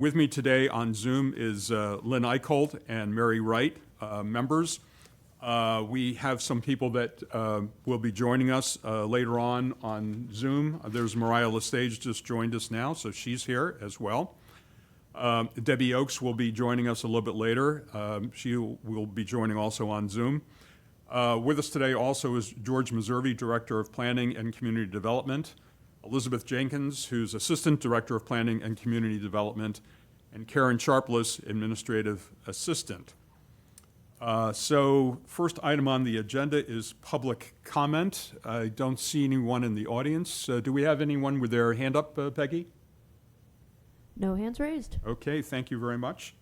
With me today on Zoom is Lynn Eichholt and Mary Wright, members. We have some people that will be joining us later on Zoom. There's Mariah Lestage just joined us now, so she's here as well. Debbie Oakes will be joining us a little bit later. She will be joining also on Zoom. With us today also is George Meservey, Director of Planning and Community Development, Elizabeth Jenkins, who's Assistant Director of Planning and Community Development, and Karen Sharpless, Administrative Assistant. So first item on the agenda is public comment. I don't see anyone in the audience. Do we have anyone with their hand up, Peggy? No hands raised. Okay, thank you very much.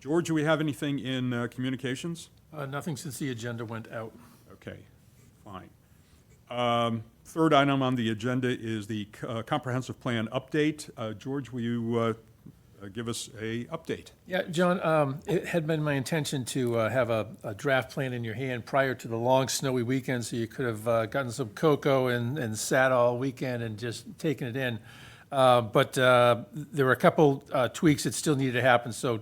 George, do we have anything in communications? Nothing since the agenda went out. Okay, fine. Third item on the agenda is the comprehensive plan update. George, will you give us a update? Yeah, John, it had been my intention to have a draft plan in your hand prior to the long snowy weekend, so you could have gotten some cocoa and sat all weekend and just taken it in. But there were a couple tweaks that still needed to happen, so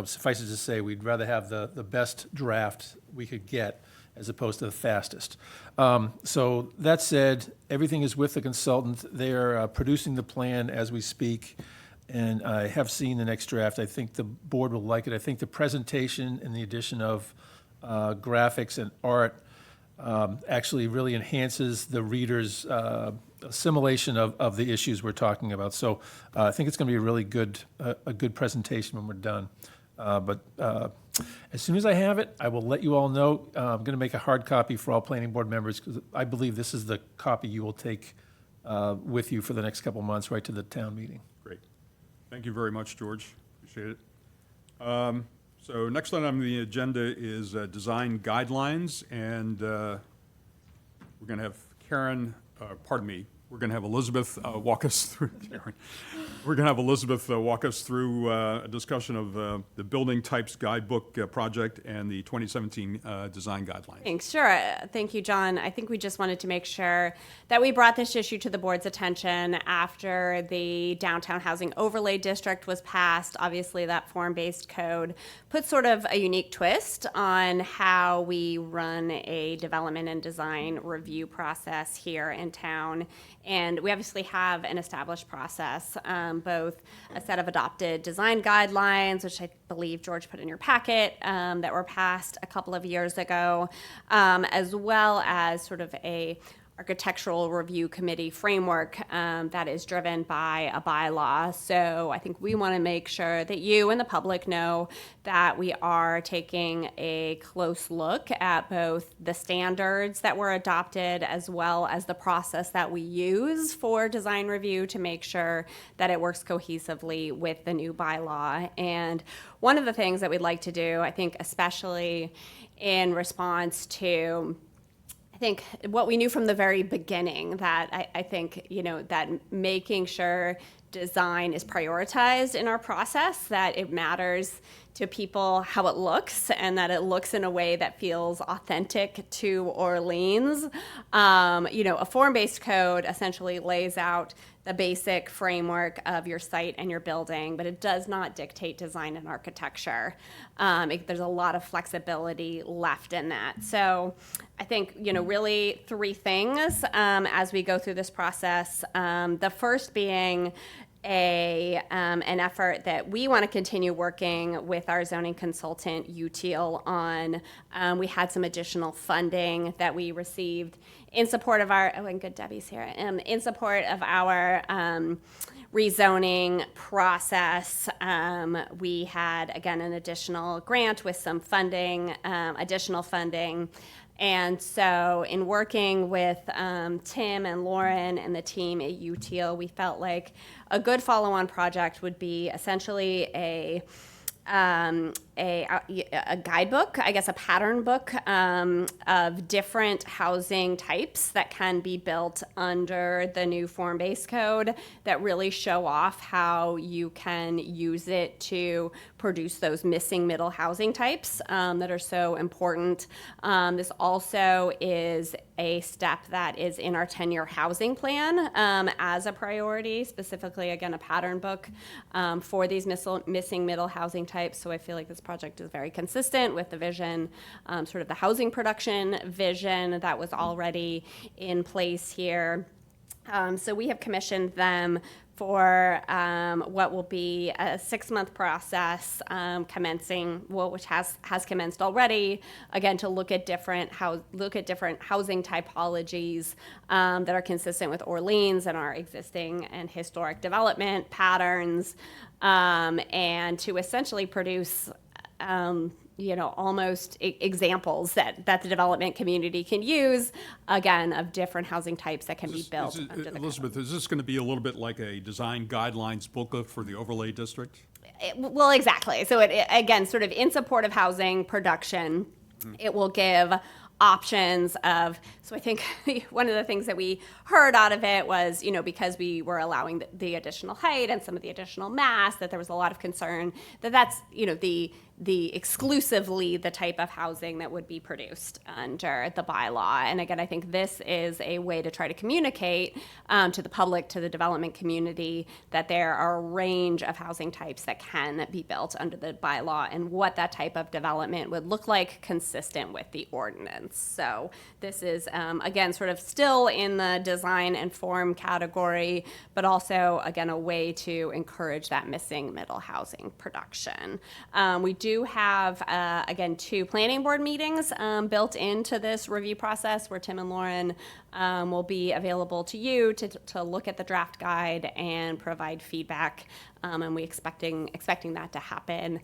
suffice it to say, we'd rather have the best draft we could get as opposed to the fastest. So that said, everything is with the consultant. They are producing the plan as we speak, and I have seen the next draft. I think the board will like it. I think the presentation and the addition of graphics and art actually really enhances the reader's assimilation of the issues we're talking about. So I think it's going to be a really good presentation when we're done. But as soon as I have it, I will let you all know. I'm going to make a hard copy for all planning board members because I believe this is the copy you will take with you for the next couple months right to the town meeting. Great. Thank you very much, George. Appreciate it. So next item on the agenda is design guidelines, and we're going to have we're going to have Elizabeth walk us through, Karen. We're going to have Elizabeth walk us through a discussion of the Building Types Guidebook project and the 2017 design guidelines. Thanks. Sure. Thank you, John. I think we just wanted to make sure that we brought this issue to the board's attention after the Downtown Housing Overlay District was passed. Obviously, that form-based code put sort of a unique twist on how we run a development and design review process here in town. And we obviously have an established process, both a set of adopted design guidelines, which I believe George put in your packet, that were passed a couple of years ago, as well as sort of a architectural review committee framework that is driven by a bylaw. So I think we want to make sure that you and the public know that we are taking a close look at both the standards that were adopted as well as the process that we use for design review to make sure that it works cohesively with the new bylaw. And one of the things that we'd like to do, I think especially in response to I think what we knew from the very beginning that I think, that making sure design is prioritized in our process, that it matters to people how it looks and that it looks in a way that feels authentic to Orleans. A form-based code essentially lays out the basic framework of your site and your building, but it does not dictate design and architecture. There's a lot of flexibility left in that. So I think, really three things as we go through this process. The first being an effort that we want to continue working with our zoning consultant, UTEAL, on. We had some additional funding that we received in support of our, and good, Debbie's here, in support of our rezoning process. We had, again, an additional grant with some funding, additional funding. And so in working with Tim and Lauren and the team at UTEAL, we felt like a good follow-on project would be essentially a guidebook, I guess a pattern book of different housing types that can be built under the new form-based code that really show off how you can use it to produce those missing middle housing types that are so important. This also is a step that is in our 10-year housing plan as a priority, specifically, again, a pattern book for these missing middle housing types. So I feel like this project is very consistent with the vision, sort of the housing production vision that was already in place here. So we have commissioned them for what will be a 6-month process commencing, which has commenced already. Again, to look at different housing typologies that are consistent with Orleans and our existing and historic development patterns, and to essentially produce almost examples that the development community can use, again, of different housing types that can be built under the Elizabeth, is this going to be a little bit like a design guidelines booklet for the overlay district? Well, exactly. So it again, sort of in support of housing production, it will give options of, so I think one of the things that we heard out of it was, because we were allowing the additional height and some of the additional mass, that there was a lot of concern that that's, the exclusively the type of housing that would be produced under the bylaw. And again, I think this is a way to try to communicate to the public, to the development community, that there are a range of housing types that can be built under the bylaw and what that type of development would look like consistent with the ordinance. So this is, again, sort of still in the design and form category, but also, again, a way to encourage that missing middle housing production. We do have, again, 2 planning board meetings built into this review process where Tim and Lauren will be available to you to look at the draft guide and provide feedback. And we're expecting that to happen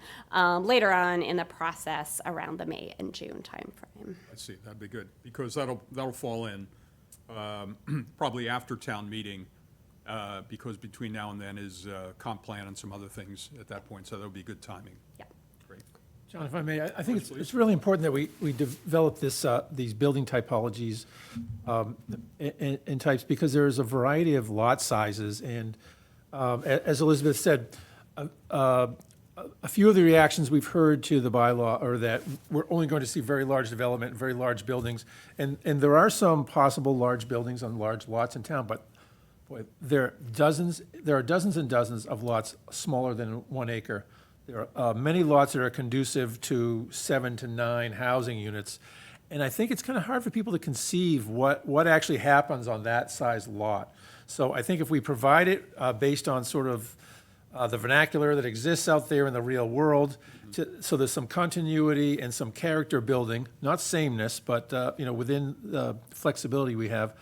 later on in the process around the May and June timeframe. I see, that'd be good, because that'll fall in probably after town meeting, because between now and then is comp plan and some other things at that point, so that'll be good timing. Yeah. Great. John, if I may, I think Please. it's really important that we develop these building typologies and types, because there is a variety of lot sizes, and as Elizabeth said, a few of the reactions we've heard to the bylaw are that we're only going to see very large development, very large buildings, and there are some possible large buildings on large lots in town, but boy, there are dozens and dozens of lots smaller than 1 acre. There are many lots that are conducive to 7 to 9 housing units, and I think it's kind of hard for people to conceive what actually happens on that size lot. So I think if we provide it based on sort of the vernacular that exists out there in the real world, so there's some continuity and some character building, not sameness, but within the flexibility we have,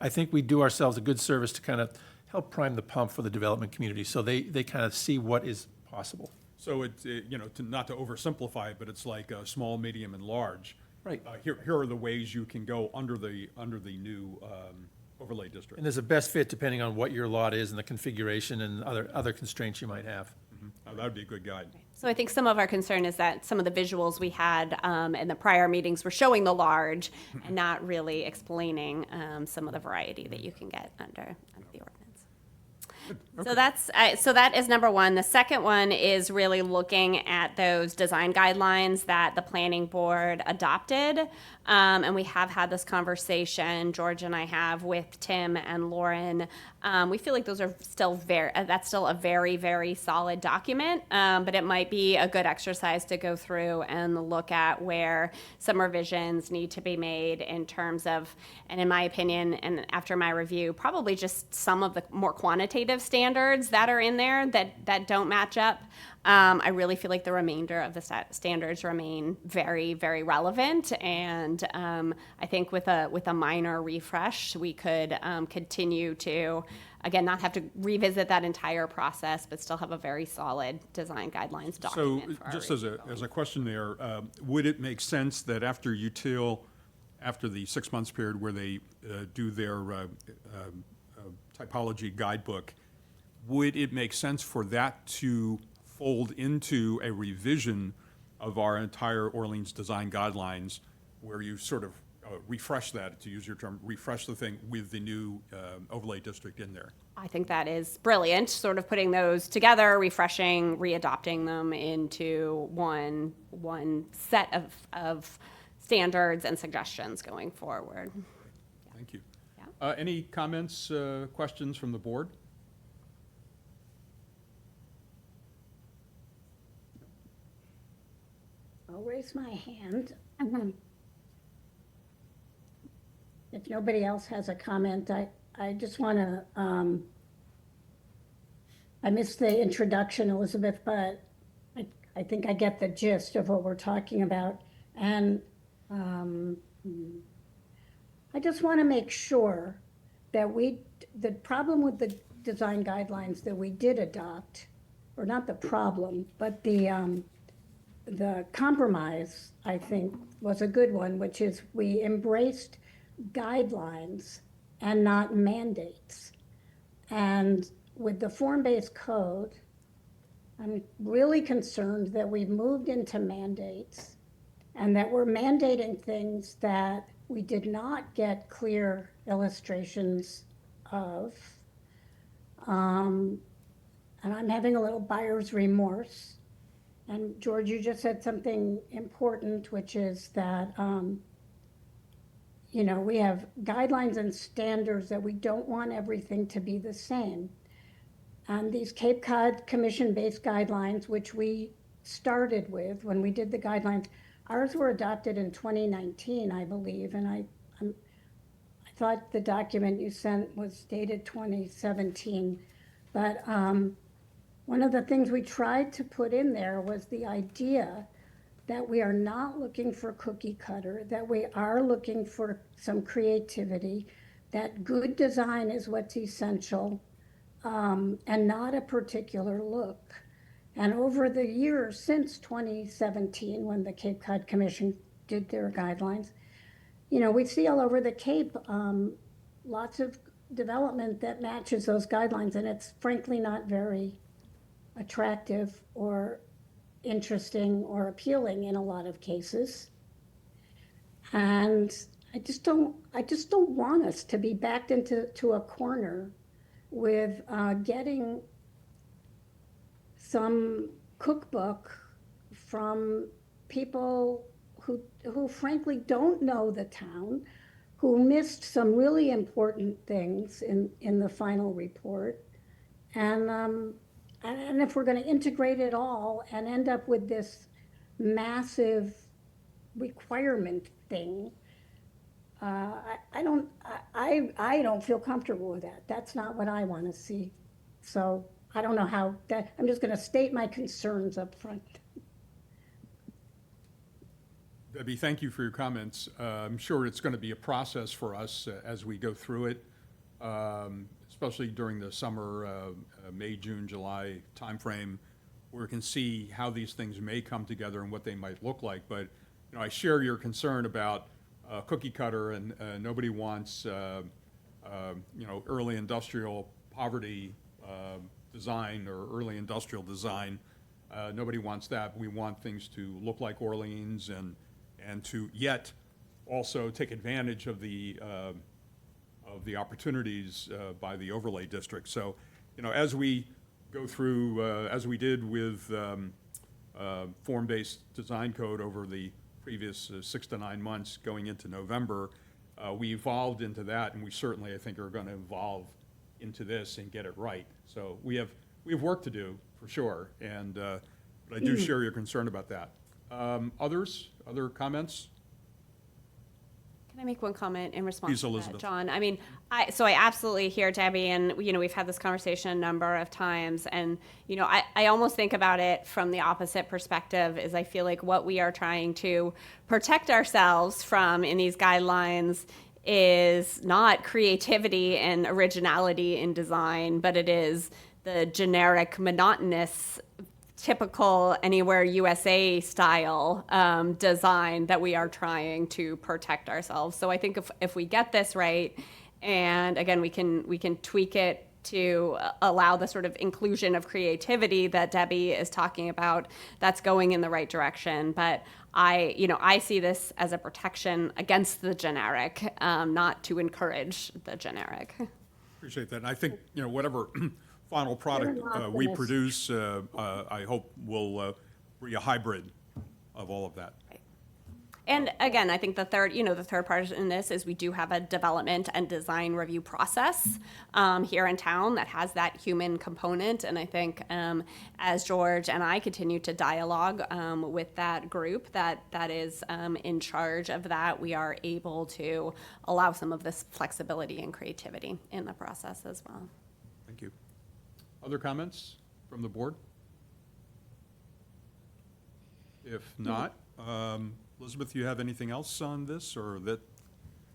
I think we do ourselves a good service to kind of help prime the pump for the development community, so they kind of see what is possible. So not to oversimplify it, but it's like small, medium, and large. Right. Here are the ways you can go under the new overlay district. And there's a best fit depending on what your lot is and the configuration and other constraints you might have. That would be a good guide. So I think some of our concern is that some of the visuals we had in the prior meetings were showing the large and not really explaining some of the variety that you can get under the ordinance. So that is number one. The second one is really looking at those design guidelines that the planning board adopted. And we have had this conversation, George and I have, with Tim and Lauren. We feel like those are still that's still a very, very solid document, but it might be a good exercise to go through and look at where some revisions need to be made in terms of, and in my opinion, and after my review, probably just some of the more quantitative standards that are in there that don't match up. I really feel like the remainder of the standards remain very, very relevant, and I think with a minor refresh, we could continue to, again, not have to revisit that entire process, but still have a very solid design guidelines document. So for our just review. as a question there, would it make sense that after after the 6 months period where they do their typology guidebook, would it make sense for that to fold into a revision of our entire Orleans design guidelines, where you sort of refresh that, to use your term, refresh the thing with the new overlay district in there? I think that is brilliant, sort of putting those together, refreshing, readopting them into one set of standards and suggestions going forward. Any comments, questions from the board? I'll raise my hand. If nobody else has a comment, I just want to, I missed the introduction, Elizabeth, but I think I get the gist of what we're talking about. And I just want to make sure that the problem with the design guidelines that we did adopt, or not the problem, but the compromise, I think, was a good one, which is we embraced guidelines and not mandates. And with the form-based code, I'm really concerned that we've moved into mandates and that we're mandating things that we did not get clear illustrations of. And I'm having a little buyer's remorse. And George, you just said something important, which is that, we have guidelines and standards that we don't want everything to be the same. And these Cape Cod Commission-based guidelines, which we started with when we did the guidelines, ours were adopted in 2019, I believe, and I thought the document you sent was dated 2017. But one of the things we tried to put in there was the idea that we are not looking for cookie cutter, that we are looking for some creativity, that good design is what's essential, and not a particular look. And over the years since 2017, when the Cape Cod Commission did their guidelines, we see all over the Cape lots of development that matches those guidelines, and it's frankly not very attractive or interesting or appealing in a lot of cases. And I just don't want us to be backed into a corner with getting some cookbook from people who frankly don't know the town, who missed some really important things in the final report. And if we're going to integrate it all and end up with this massive requirement thing, I don't feel comfortable with that. That's not what I want to see. So I don't know how that, I'm just going to state my concerns up front. Debbie, thank you for your comments. I'm sure it's going to be a process for us as we go through it, especially during the summer, May, June, July timeframe, where we can see how these things may come together and what they might look like. But I share your concern about cookie cutter, and nobody wants early industrial poverty design or early industrial design. Nobody wants that. We want things to look like Orleans and to yet also take advantage of the opportunities by the overlay district. So, as we go through, as we did with form-based design code over the previous 6 to 9 months going into November, we evolved into that, and we certainly, I think, are going to evolve into this and get it right. So we have work to do for sure, and but I do share your concern about that. Other comments? Can I make one comment in response Please, to that, Elizabeth. John? I mean, I absolutely hear Debbie, and we've had this conversation a number of times, and I almost think about it from the opposite perspective. Is I feel like what we are trying to protect ourselves from in these guidelines is not creativity and originality in design, but it is the generic, monotonous, typical Anywhere USA style design that we are trying to protect ourselves. So I think if we get this right, and again, we can tweak it to allow the sort of inclusion of creativity that Debbie is talking about, that's going in the right direction. But I see this as a protection against the generic, not to encourage the generic. Appreciate that. And I think, whatever final product we optimist. produce, I hope will be a hybrid of all of that. And again, I think the third part in this is we do have a development and design review process here in town that has that human component. And I think as George and I continue to dialogue with that group that is in charge of that, we are able to allow some of this flexibility and creativity in the process as well. Thank you. Other comments from the board? If not, Elizabeth, you have anything else on this, or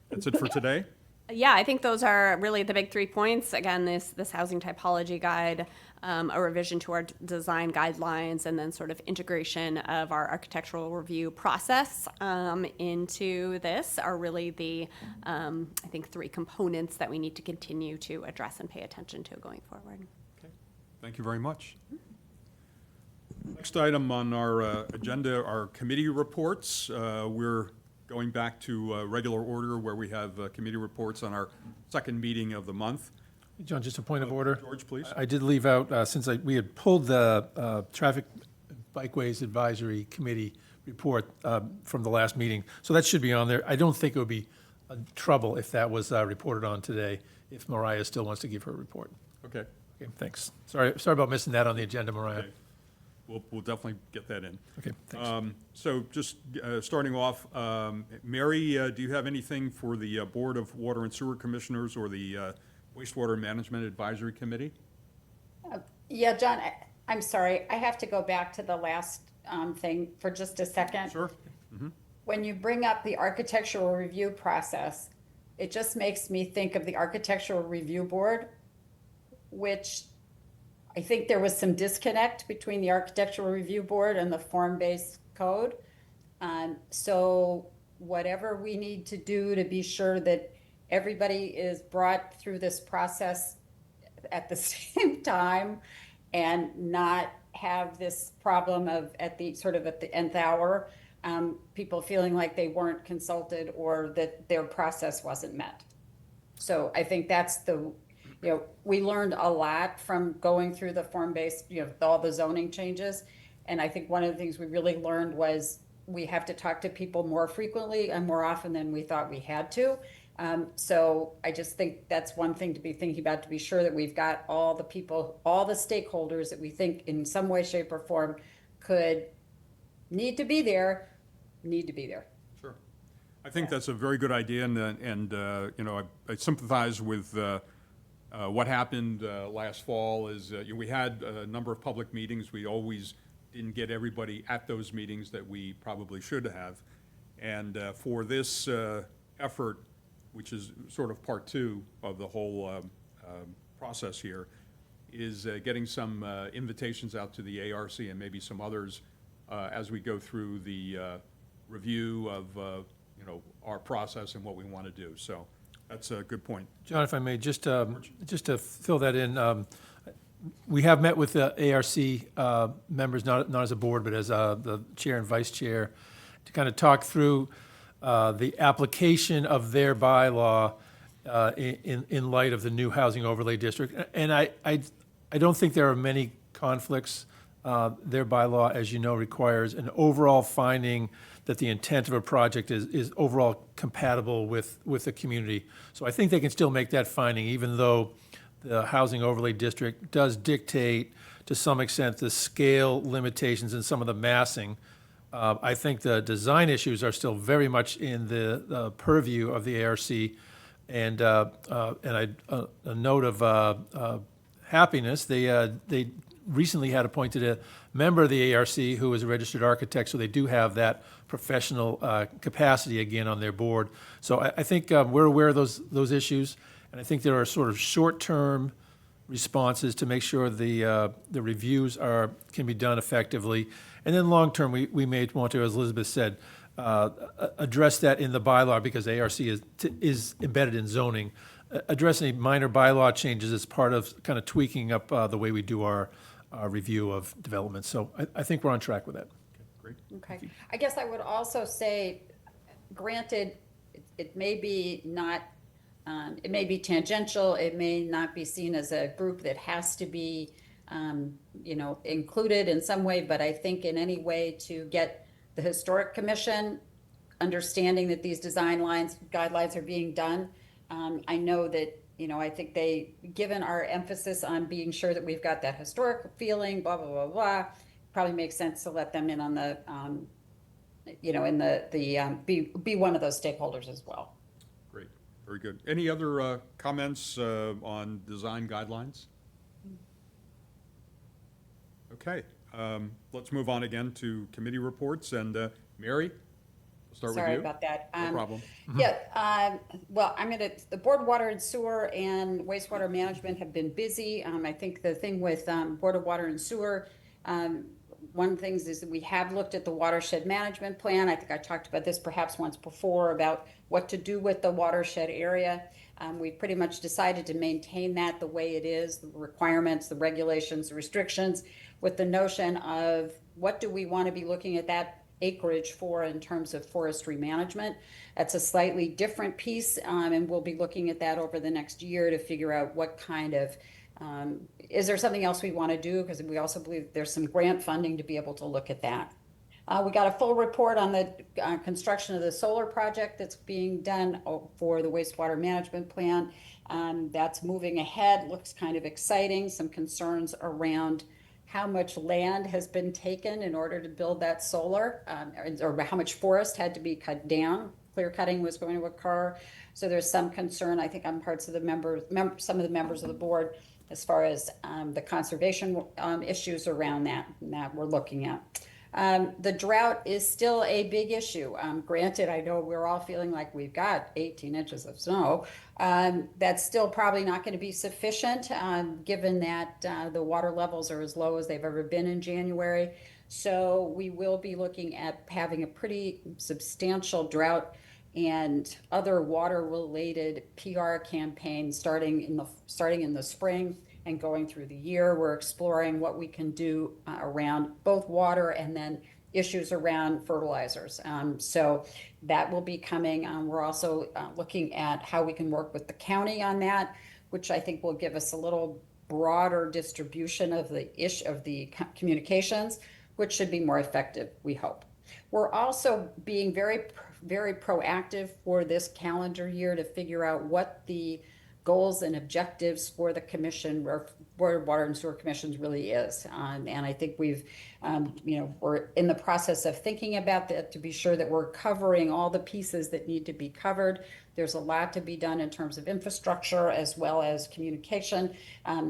that's it for today? Yeah, I think those are really the big 3 points. Again, this housing typology guide, a revision to our design guidelines, and then sort of integration of our architectural review process into this are really the, I think, 3 components that we need to continue to address and pay attention to going forward. Okay. Thank you very much. Next item on our agenda are committee reports. We're going back to regular order where we have committee reports on our second meeting of the month. John, just a point of order. George, please. I did leave out, since we had pulled the Traffic Bikeways Advisory Committee report from the last meeting, so that should be on there. I don't think it would be trouble if that was reported on today, if Mariah still wants to give her report. Okay. Okay, thanks. Sorry about missing that on the agenda, Mariah. Okay. We'll definitely get that in. Okay, thanks. So just starting off, Mary, do you have anything for the Board of Water and Sewer Commissioners or the Wastewater Management Advisory Committee? Yeah, John, I'm sorry, I have to go back to the last thing for just a second. Sure. When you bring up the architectural review process, it just makes me think of the Architectural Review Board, which I think there was some disconnect between the Architectural Review Board and the form-based code. So whatever we need to do to be sure that everybody is brought through this process at the same time and not have this problem of at the nth hour, people feeling like they weren't consulted or that their process wasn't met. So I think that's we learned a lot from going through the form-based, all the zoning changes. And I think one of the things we really learned was we have to talk to people more frequently and more often than we thought we had to. So I just think that's one thing to be thinking about, to be sure that we've got all the people, all the stakeholders that we think in some way, shape, or form could need to be there. Sure. I think that's a very good idea, and I sympathize with what happened last fall. Is we had a number of public meetings. We always didn't get everybody at those meetings that we probably should have. And for this effort, which is sort of part 2 of the whole process here, is getting some invitations out to the ARC and maybe some others as we go through the review of our process and what we want to do. So that's a good point. John, if I may, just to fill that in, we have met with the ARC members, not as a board, but as the chair and vice chair, to kind of talk through the application of their bylaw in light of the new housing overlay district. And I don't think there are many conflicts. Their bylaw, as you know, requires an overall finding that the intent of a project is overall compatible with the community. So I think they can still make that finding, even though the housing overlay district does dictate to some extent the scale limitations and some of the massing. I think the design issues are still very much in the purview of the ARC. And a note of happiness, they recently had appointed a member of the ARC who is a registered architect, so they do have that professional capacity again on their board. So I think we're aware of those issues, and I think there are sort of short-term responses to make sure the reviews can be done effectively. And then long-term, we may want to, as Elizabeth said, address that in the bylaw, because ARC is embedded in zoning. Address any minor bylaw changes as part of kind of tweaking up the way we do our review of development. So I think we're on track with that. Great. Okay. I guess I would also say, granted, it may be not, it may be tangential, it may not be seen as a group that has to be, included in some way, but I think in any way to get the Historic Commission understanding that these design lines, guidelines are being done. I know that, I think given our emphasis on being sure that we've got that historic feeling, blah, blah, blah, blah, probably makes sense to let them in on the, be one of those stakeholders as well. Great, very good. Any other comments on design guidelines? Okay, let's move on again to committee reports, and Mary, we'll start with you. Sorry about that. No problem. Yeah, well, the Board of Water and Sewer and Wastewater Management have been busy. I think the thing with Board of Water and Sewer, one of the things is that we have looked at the watershed management plan. I think I talked about this perhaps once before about what to do with the watershed area. We've pretty much decided to maintain that the way it is, the requirements, the regulations, the restrictions, with the notion of what do we want to be looking at that acreage for in terms of forestry management. That's a slightly different piece, and we'll be looking at that over the next year to figure out what kind of, is there something else we want to do? Because we also believe there's some grant funding to be able to look at that. We got a full report on the construction of the solar project that's being done for the wastewater management plan. That's moving ahead, looks kind of exciting. Some concerns around how much land has been taken in order to build that solar, or how much forest had to be cut down. Clear cutting was going to occur. So there's some concern, I think, on parts of the some of the members of the board as far as the conservation issues around that we're looking at. The drought is still a big issue. Granted, I know we're all feeling like we've got 18 inches of snow. That's still probably not going to be sufficient, given that the water levels are as low as they've ever been in January. So we will be looking at having a pretty substantial drought and other water-related PR campaigns starting in the spring and going through the year. We're exploring what we can do around both water and then issues around fertilizers. So that will be coming. We're also looking at how we can work with the county on that, which I think will give us a little broader distribution of the communications, which should be more effective, we hope. We're also being very, very proactive for this calendar year to figure out what the goals and objectives for the commission, or Board of Water and Sewer Commissions, really is. And I think we're in the process of thinking about that to be sure that we're covering all the pieces that need to be covered. There's a lot to be done in terms of infrastructure as well as communication.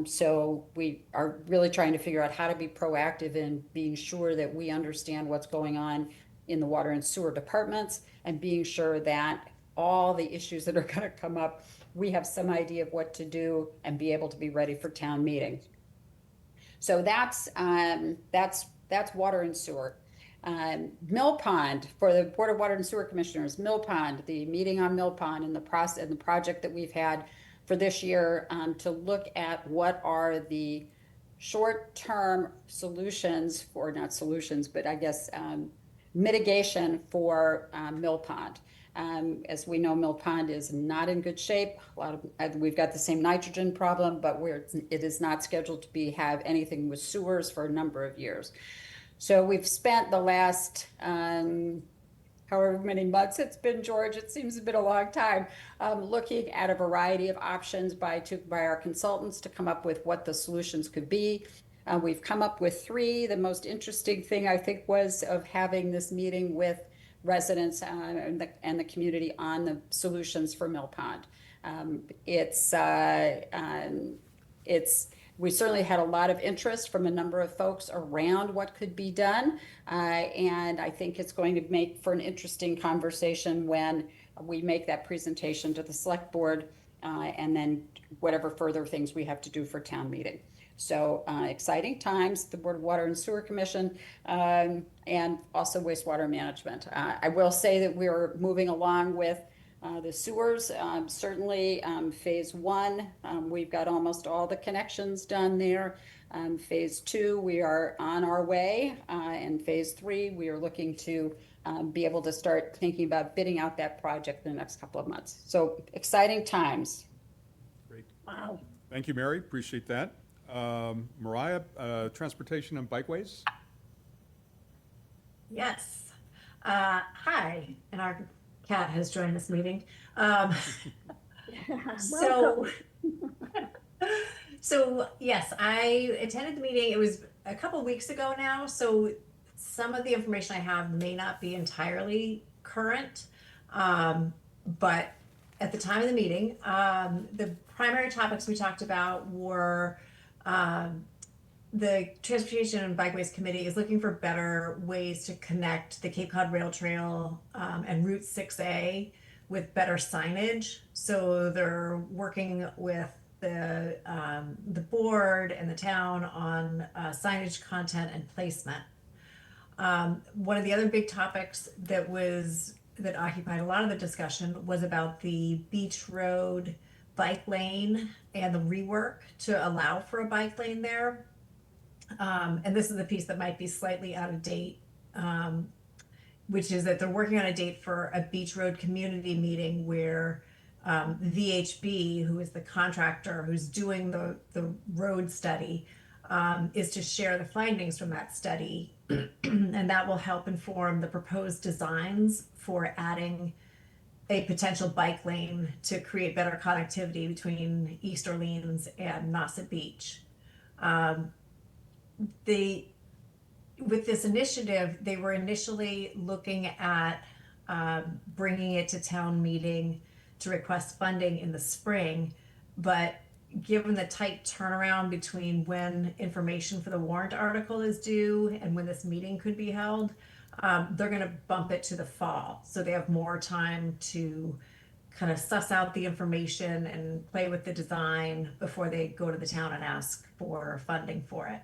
So we are really trying to figure out how to be proactive in being sure that we understand what's going on in the water and sewer departments, and being sure that all the issues that are going to come up, we have some idea of what to do and be able to be ready for town meeting. So that's water and sewer. Mill Pond, for the Board of Water and Sewer Commissioners, Mill Pond, the meeting on Mill Pond and the project that we've had for this year, to look at what are the short-term solutions, or not solutions, but I guess mitigation for Mill Pond. As we know, Mill Pond is not in good shape. We've got the same nitrogen problem, but it is not scheduled to have anything with sewers for a number of years. So we've spent the last however many months it's been, George, it seems it's been a long time, looking at a variety of options by our consultants to come up with what the solutions could be. We've come up with 3. The most interesting thing, I think, was of having this meeting with residents and the community on the solutions for Mill Pond. We certainly had a lot of interest from a number of folks around what could be done, and I think it's going to make for an interesting conversation when we make that presentation to the select board, and then whatever further things we have to do for town meeting. So exciting times, the Board of Water and Sewer Commission, and also wastewater management. I will say that we're moving along with the sewers. Certainly phase 1, we've got almost all the connections done there. Phase 2, we are on our way. And phase 3, we are looking to be able to start thinking about bidding out that project in the next couple of months. So exciting times. Great. Wow. Thank you, Mary, appreciate that. Mariah, transportation and bikeways? Yes. Hi, and our cat has joined this meeting. So, so yes, I attended the meeting. It was a couple weeks ago now, so some of the information I have may not be entirely current. But at the time of the meeting, the primary topics we talked about were the Transportation and Bikeways Committee is looking for better ways to connect the Cape Cod Rail Trail and Route 6A with better signage. So they're working with the board and the town on signage content and placement. One of the other big topics that occupied a lot of the discussion was about the Beach Road bike lane and the rework to allow for a bike lane there. And this is the piece that might be slightly out of date, which is that they're working on a date for a Beach Road community meeting where VHB, who is the contractor who's doing the road study, is to share the findings from that study. And that will help inform the proposed designs for adding a potential bike lane to create better connectivity between East Orleans and Nauset Beach. With this initiative, they were initially looking at bringing it to town meeting to request funding in the spring, but given the tight turnaround between when information for the warrant article is due and when this meeting could be held, they're going to bump it to the fall. So they have more time to kind of suss out the information and play with the design before they go to the town and ask for funding for it.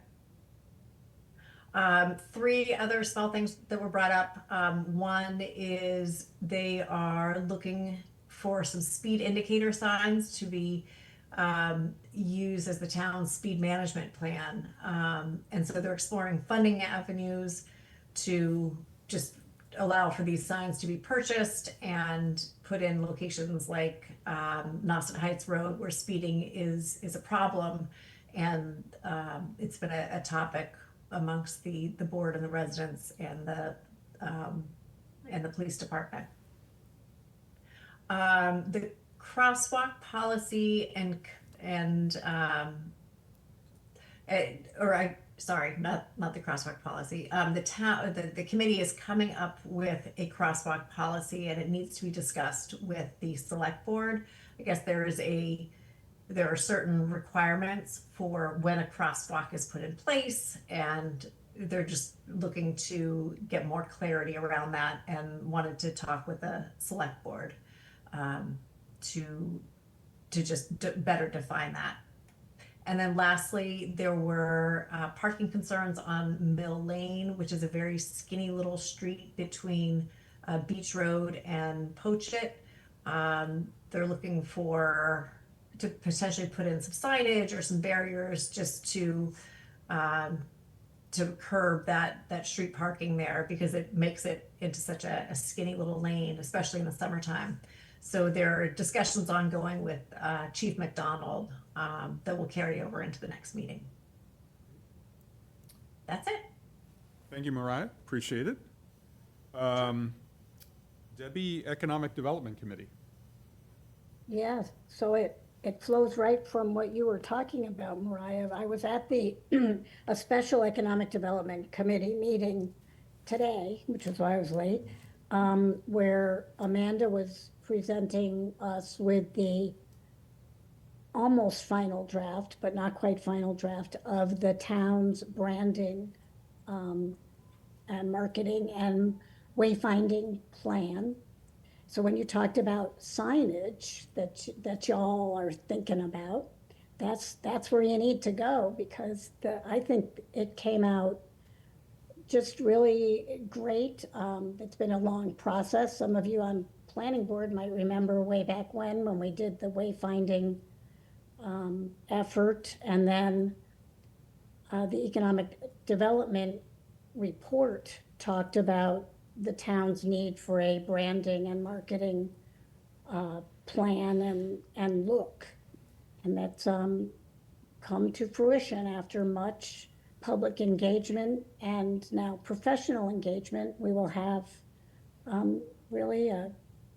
Three other small things that were brought up. One is they are looking for some speed indicator signs to be used as the town's speed management plan. And so they're exploring funding avenues to just allow for these signs to be purchased and put in locations like Nauset Heights Road, where speeding is a problem. And it's been a topic amongst the board and the residents and the police department. The crosswalk policy sorry, not the crosswalk policy. The committee is coming up with a crosswalk policy, and it needs to be discussed with the select board. I guess there are certain requirements for when a crosswalk is put in place, and they're just looking to get more clarity around that and wanted to talk with the select board to just better define that. And then lastly, there were parking concerns on Mill Lane, which is a very skinny little street between Beach Road and Pochit. They're looking to potentially put in some signage or some barriers just to curb that street parking there, because it makes it into such a skinny little lane, especially in the summertime. So there are discussions ongoing with Chief McDonald that will carry over into the next meeting. That's it. Thank you, Mariah. Appreciate it. Debbie, Economic Development Committee. Yes, so it flows right from what you were talking about, Mariah. I was at a special Economic Development Committee meeting today, which is why I was late, where Amanda was presenting us with the almost final draft, but not quite final draft, of the town's branding and marketing and wayfinding plan. So when you talked about signage that y'all are thinking about, that's where you need to go, because I think it came out just really great. It's been a long process. Some of you on planning board might remember way back when we did the wayfinding effort, and then the economic development report talked about the town's need for a branding and marketing plan and look. And that's come to fruition after much public engagement and now professional engagement. We will have really a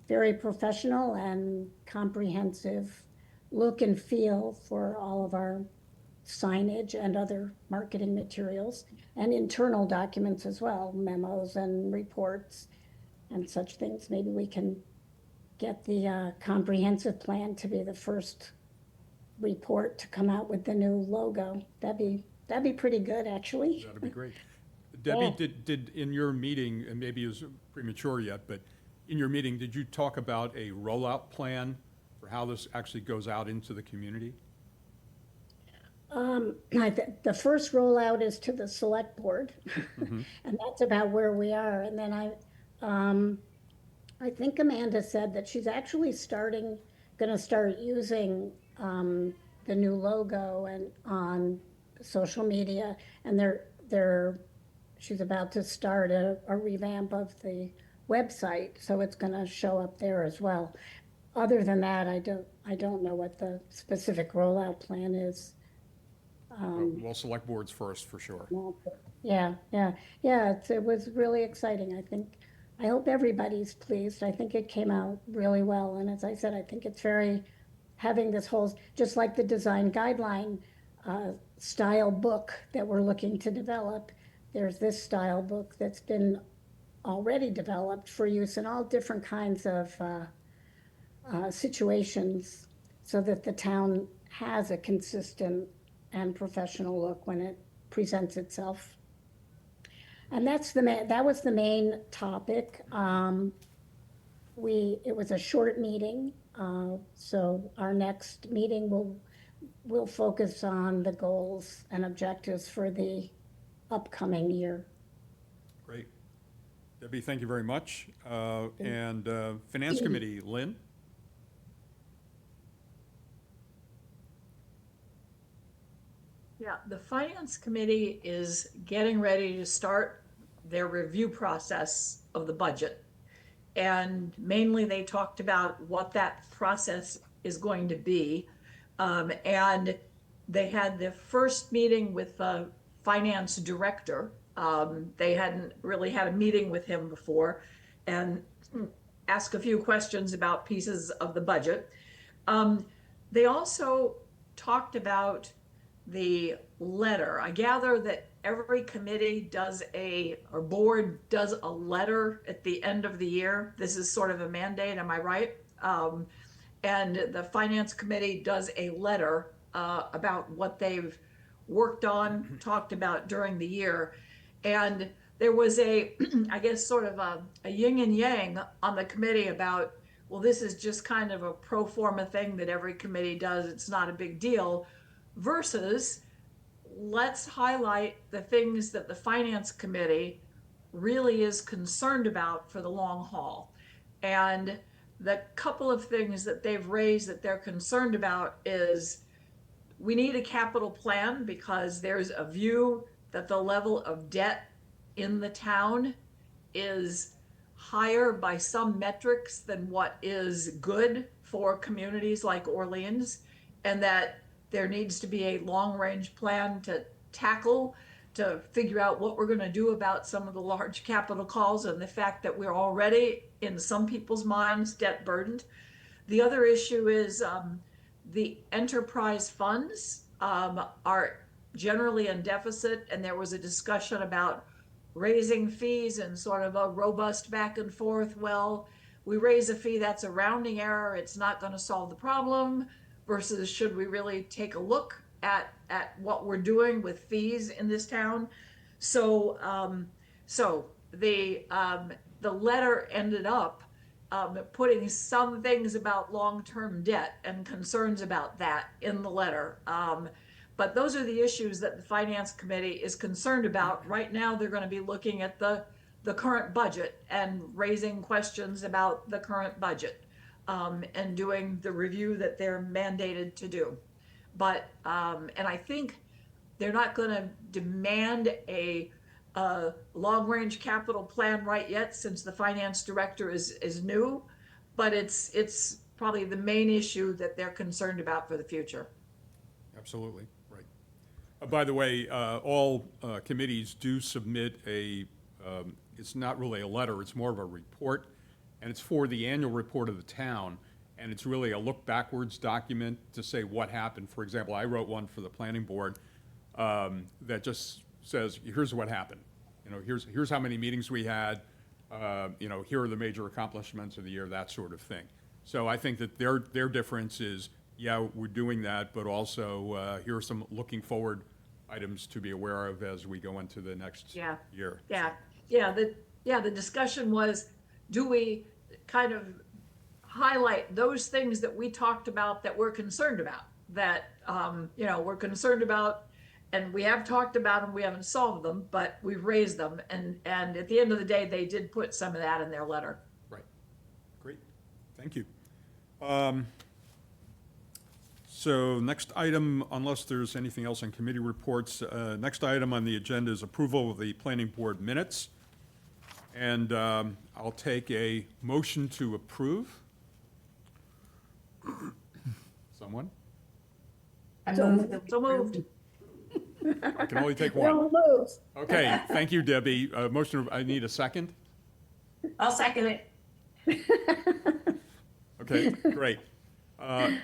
very professional and comprehensive look and feel for all of our signage and other marketing materials and internal documents as well, memos and reports and such things. Maybe we can get the comprehensive plan to be the first report to come out with the new logo. That'd be pretty good, actually. That'd be great. Debbie, Yeah. did in your meeting, and maybe it was premature yet, but in your meeting, did you talk about a rollout plan for how this actually goes out into the community? The first rollout is to the select board, and that's about where we are. And then I think Amanda said that she's actually gonna start using the new logo and on social media, and she's about to start a revamp of the website, so it's gonna show up there as well. Other than that, I don't know what the specific rollout plan is. Well, select boards first, for sure. Yeah, it was really exciting. I hope everybody's pleased. I think it came out really well. And as I said, I think it's having this whole, just like the design guideline style book that we're looking to develop, there's this style book that's been already developed for use in all different kinds of situations so that the town has a consistent and professional look when it presents itself. And that was the main topic. It was a short meeting, so our next meeting will focus on the goals and objectives for the upcoming year. Great. Debbie, thank you very much. And Finance Committee, Lynn? Yeah, the Finance Committee is getting ready to start their review process of the budget. And mainly they talked about what that process is going to be. And they had the first meeting with the finance director. They hadn't really had a meeting with him before and asked a few questions about pieces of the budget. They also talked about the letter. I gather that every committee or board does a letter at the end of the year. This is sort of a mandate, am I right? And the Finance Committee does a letter about what they've worked on, talked about during the year. And there was I guess, sort of a yin and yang on the committee about, well, this is just kind of a pro forma thing that every committee does. It's not a big deal. Versus, let's highlight the things that the Finance Committee really is concerned about for the long haul. And the couple of things that they've raised that they're concerned about is we need a capital plan because there's a view that the level of debt in the town is higher by some metrics than what is good for communities like Orleans, and that there needs to be a long-range plan to figure out what we're going to do about some of the large capital calls and the fact that we're already, in some people's minds, debt burdened. The other issue is the enterprise funds are generally in deficit, and there was a discussion about raising fees and sort of a robust back and forth. Well, we raise a fee, that's a rounding error, it's not going to solve the problem. Versus, should we really take a look at what we're doing with fees in this town? So the letter ended up putting some things about long-term debt and concerns about that in the letter. But those are the issues that the Finance Committee is concerned about. Right now, they're going to be looking at the current budget and raising questions about the current budget. And doing the review that they're mandated to do. But, and I think they're not going to demand a long-range capital plan right yet, since the finance director is new, but it's probably the main issue that they're concerned about for the future. Absolutely, right. By the way, all committees do submit a it's not really a letter, it's more of a report, and it's for the annual report of the town, and it's really a look backwards document to say what happened. For example, I wrote one for the planning board that just says, here's what happened. You know, here's how many meetings we had, you know, here are the major accomplishments of the year, that sort of thing. So I think that their difference is, yeah, we're doing that, but also here are some looking forward items to be aware of as we go into the next Yeah. year. The discussion was, do we kind of highlight those things that we talked about that we're concerned about, that, you know, we're concerned about, and we have talked about them, we haven't solved them, but we've raised them, and at the end of the day, they did put some of that in their letter. Right. Great. Thank you. So next item, unless there's anything else on committee reports, next item on the agenda is approval of the planning board minutes. And I'll take a motion to approve. Someone? I move that we So moved. I can only take one. So moved. Okay, thank you, Debbie. Motion, I need a second. I'll second it. Okay, great.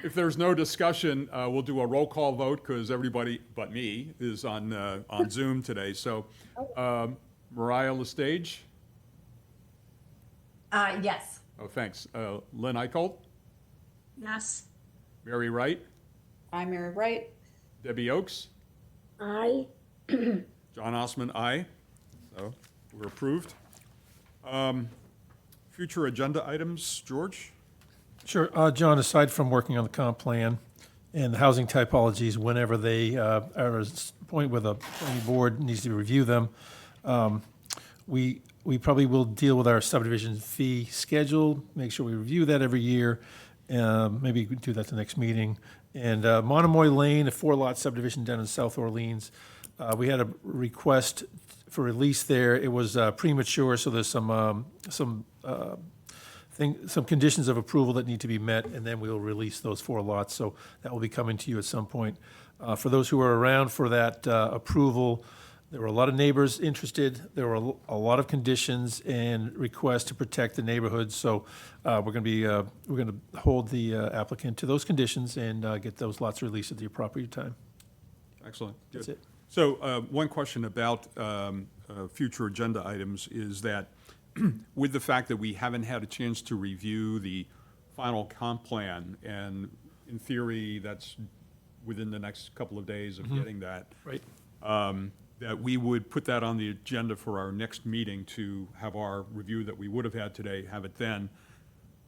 If there's no discussion, we'll do a roll call vote because everybody but me is on Zoom today. So Mariah Lestage? Yes. Oh, thanks. Lynn Eicholt? Yes. Mary Wright? I'm Mary Wright. Debbie Oakes? Aye. John Osmond, aye. So we're approved. Future agenda items, George? Sure. John, aside from working on the comp plan and the housing typologies, whenever they are at a point where the planning board needs to review them, we probably will deal with our subdivision fee schedule, make sure we review that every year. Maybe we could do that the next meeting. And Monomoy Lane, a 4-lot subdivision down in South Orleans, we had a request for release there. It was premature, so there's some conditions of approval that need to be met, and then we'll release those 4 lots. So that will be coming to you at some point. For those who are around for that approval, there were a lot of neighbors interested. There were a lot of conditions and requests to protect the neighborhood. So we're going to hold the applicant to those conditions and get those lots released at the appropriate time. Excellent. That's Good. it. So one question about future agenda items is that with the fact that we haven't had a chance to review the final comp plan, and in theory, that's within the next couple of days of getting that, Right. that we would put that on the agenda for our next meeting to have our review that we would have had today, have it then.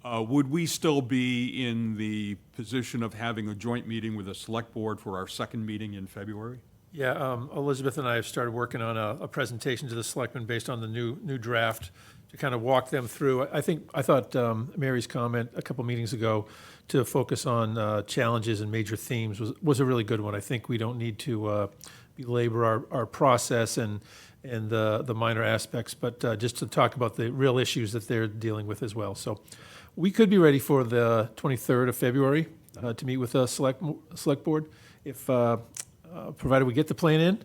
Would we still be in the position of having a joint meeting with the select board for our second meeting in February? Yeah, Elizabeth and I have started working on a presentation to the selectmen based on the new draft to kind of walk them through. I thought Mary's comment a couple meetings ago to focus on challenges and major themes was a really good one. I think we don't need to belabor our process and the minor aspects, but just to talk about the real issues that they're dealing with as well. So we could be ready for the 23rd of February to meet with the select board if provided we get the plan in.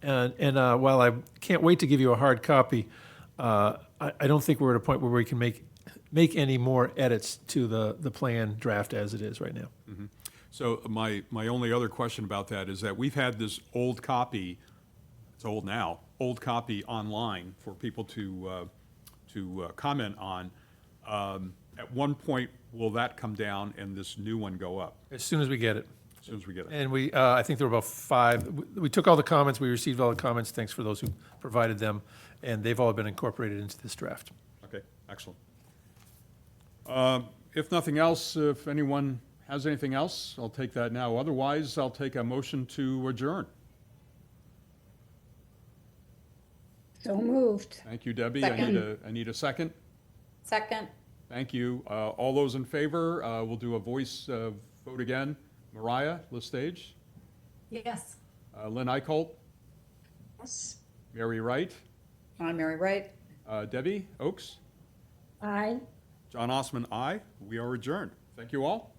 And while I can't wait to give you a hard copy, I don't think we're at a point where we can make any more edits to the plan draft as it is right now. So my only other question about that is that we've had this old copy, it's old now, old copy online for people to comment on. At one point, will that come down and this new one go up As soon as we get it. as soon as we get it? And I think there were about 5. We took all the comments, we received all the comments. Thanks for those who provided them, and they've all been incorporated into this draft. Okay, excellent. If nothing else, if anyone has anything else, I'll take that now. Otherwise, I'll take a motion to adjourn. So moved. Thank you, Debbie. Second. I need a second. Second. Thank you. All those in favor, we'll do a voice vote again. Mariah Lestage, Yes. Lynn Eicholt, Yes. Mary Wright, I'm Mary Wright. Debbie Oakes, Aye. John Osmond, aye. We are adjourned. Thank you all.